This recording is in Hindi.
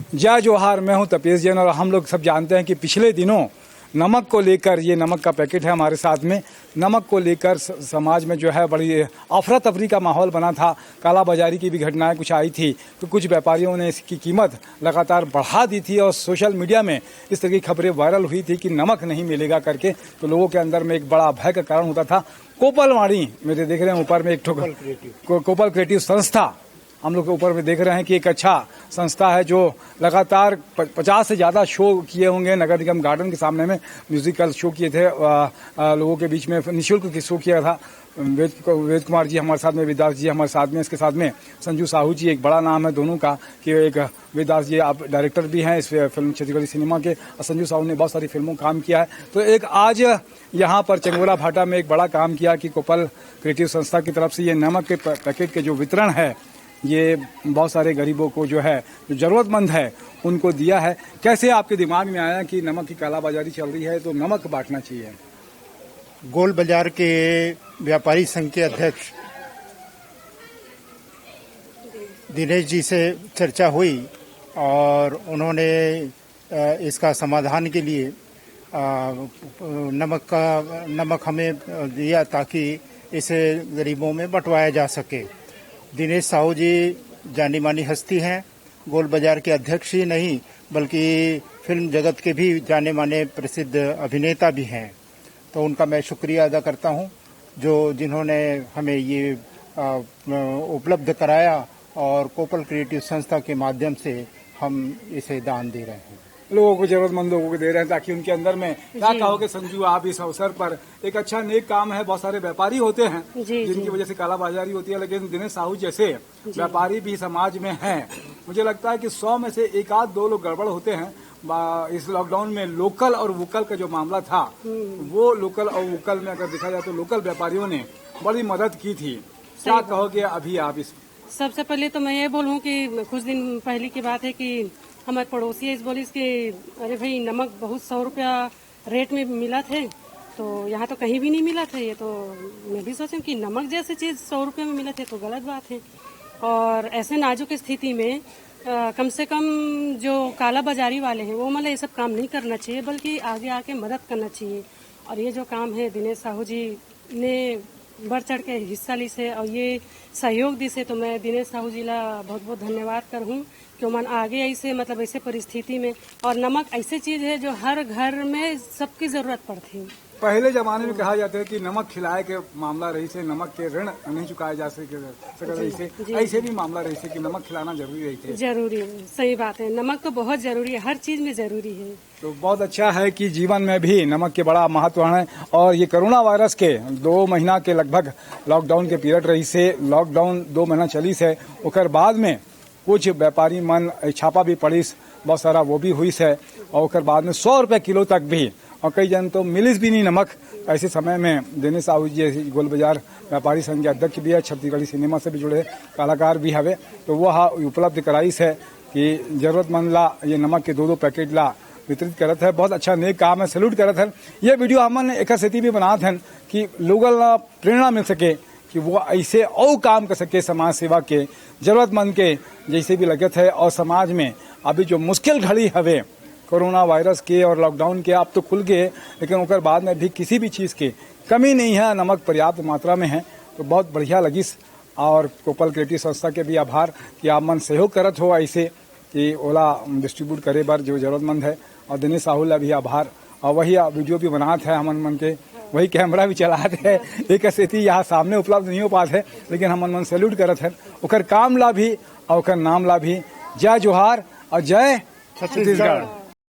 जय जोहार। मैं हूं तपेश जैन और हम लोग सब जानते हैं कि पिछले दिनों नमक को लेकर, ये नमक का पैकेट है हमारे साथ में, नमक को लेकर समाज में जो है बड़ी अफरा तफरी का माहौल बना था। काला बाजारी की भी घटनाएं कुछ आई थी, तो कुछ व्यापारियों ने इसकी कीमत लगातार बढ़ा दी थी और सोशल मीडिया में इस तरह की खबरें वायरल हुई थी कि नमक नहीं मिलेगा करके, तो लोगों के अंदर में एक बड़ा भय का कारण होता था। कोपलवाणी मेरे देख रहे हैं ऊपर में एक कोपल क्रिएटिव संस्था हम लोग के ऊपर में देख रहे हैं कि एक अच्छा संस्था है जो लगातार 50 से ज़्यादा शो किए होंगे। नगर निगम गार्डन के सामने में म्यूजिकल शो किए थे, लोगों के बीच में निःशुल्क शो किया था। वेद कुमार जी हमारे साथ में, वेदास जी हमारे साथ में, इसके साथ में संजू साहू जी, एक बड़ा नाम है दोनों का कि एक वेदास जी आप डायरेक्टर भी हैं इस फिल्म छत्तीसगढ़ी सिनेमा के, और संजू साहू ने बहुत सारी फिल्मों में काम किया है। तो एक आज यहाँ पर चंगोला भाटा में एक बड़ा काम किया कि कोपल क्रिएटिव संस्था की तरफ से ये नमक के पैकेट के जो वितरण है, ये बहुत सारे गरीबों को जो है, जो जरूरतमंद है, उनको दिया है। कैसे आपके दिमाग में आया कि नमक की कालाबाजारी चल रही है तो नमक बांटना चाहिए? गोल बाजार के व्यापारी संघ के अध्यक्ष दिनेश जी से चर्चा हुई और उन्होंने इसका समाधान के लिए नमक हमें दिया ताकि इसे गरीबों में बंटवाया जा सके। दिनेश साहू जी जानी मानी हस्ती हैं, गोल बाजार के अध्यक्ष ही नहीं बल्कि फिल्म जगत के भी जाने माने प्रसिद्ध अभिनेता भी हैं। तो उनका मैं शुक्रिया अदा करता हूं जिन्होंने हमें ये उपलब्ध कराया और कोपल क्रिएटिव संस्था के माध्यम से हम इसे दान दे रहे हैं, लोगों को, जरूरतमंद लोगों को दे रहे हैं ताकि उनके अंदर में क्या कहोगे संजू आप इस अवसर पर? एक अच्छा नेक काम है, बहुत सारे व्यापारी होते हैं जिनकी वजह से कालाबाजारी होती है, लेकिन दिनेश साहू जैसे व्यापारी भी समाज में हैं। मुझे लगता है कि 100 में से एक आध दो लोग गड़बड़ होते हैं। इस लॉकडाउन में लोकल और वोकल का जो मामला था, वो लोकल और वोकल में अगर देखा जाए तो लोकल व्यापारियों ने बड़ी मदद की थी। क्या कहोगे अभी आप इस? सबसे पहले तो मैं ये बोलूँ कि कुछ दिन पहले की बात है कि हमारे पड़ोसी इस बोली कि अरे भाई नमक बहुत 100 रुपया रेट में मिला थे, तो यहाँ तो कहीं भी नहीं मिला था। ये तो मैं भी सोचूं कि नमक जैसी चीज़ 100 रुपये में मिला थे तो गलत बात है। और ऐसे नाजुक स्थिति में कम से कम जो काला बाजारी वाले हैं वो मतलब ये सब काम नहीं करना चाहिए, बल्कि आगे आके मदद करना चाहिए। और ये जो काम है दिनेश साहू जी ने बढ़ चढ़ के हिस्सा ली से और ये सहयोग दी से, तो मैं दिनेश साहू जी ला बहुत बहुत धन्यवाद करूँ कि मन आगे ऐसे मतलब ऐसे परिस्थिति में। और नमक ऐसी चीज है जो हर घर में सबकी जरूरत पड़ती है। पहले जमाने में कहा जाता है कि नमक खिलाए के मामला रही से, नमक के ऋण नहीं चुकाए जा सके रही से, ऐसे भी मामला रही से कि नमक खिलाना जरूरी रही थे। जरूरी है, सही बात है, नमक तो बहुत जरूरी है, हर चीज में जरूरी है। तो बहुत अच्छा है कि जीवन में भी नमक के बड़ा महत्व है। और ये कोरोना वायरस के 2 महीना के लगभग लॉकडाउन के पीरियड रही से, लॉकडाउन 2 महीना चली से, उसके बाद में कुछ व्यापारी मन छापा भी पड़ी बहुत सारा, वो भी हुई है। और उसके बाद में 100 रुपये किलो तक भी, और कई जन तो मिलिस भी नहीं नमक। ऐसे समय में दिनेश साहू जी गोल बाजार व्यापारी संघ के अध्यक्ष भी है, छत्तीसगढ़ी सिनेमा से भी जुड़े कलाकार भी हवे, तो वह उपलब्ध कराई है कि जरूरतमंद ला ये नमक के 2-2 पैकेट ला वितरित करत है। बहुत अच्छा नेक काम है, सैल्यूट करत है। ये वीडियो हमन एक स्थिति भी बनात हैं कि लोगों ला प्रेरणा मिल सके कि वो ऐसे और काम कर सके, समाज सेवा के, जरूरतमंद के जैसे भी लगत है। और समाज में अभी जो मुश्किल घड़ी हवे कोरोना वायरस के और लॉकडाउन के, आप तो खुल गए, लेकिन उसके बाद में भी किसी भी चीज़ की कमी नहीं है, नमक पर्याप्त मात्रा में है। तो बहुत बढ़िया लगिस। और कोपल क्रिएटिव संस्था के भी आभार कि आप मन सहयोग करत हो ऐसे कि ओला डिस्ट्रीब्यूट करे बार जो जरूरतमंद है। और दिनेश साहू ला भी आभार। और वही वीडियो भी बनाते हैं हमन मन के, वही कैमरा भी चलाते हैं। एक स्थिति यहाँ सामने उपलब्ध नहीं हो पाते है, लेकिन हमन मन सैल्यूट करत है ओकर काम ला भी और ओकर नाम ला भी। जय जोहार और जय छत्तीसगढ़।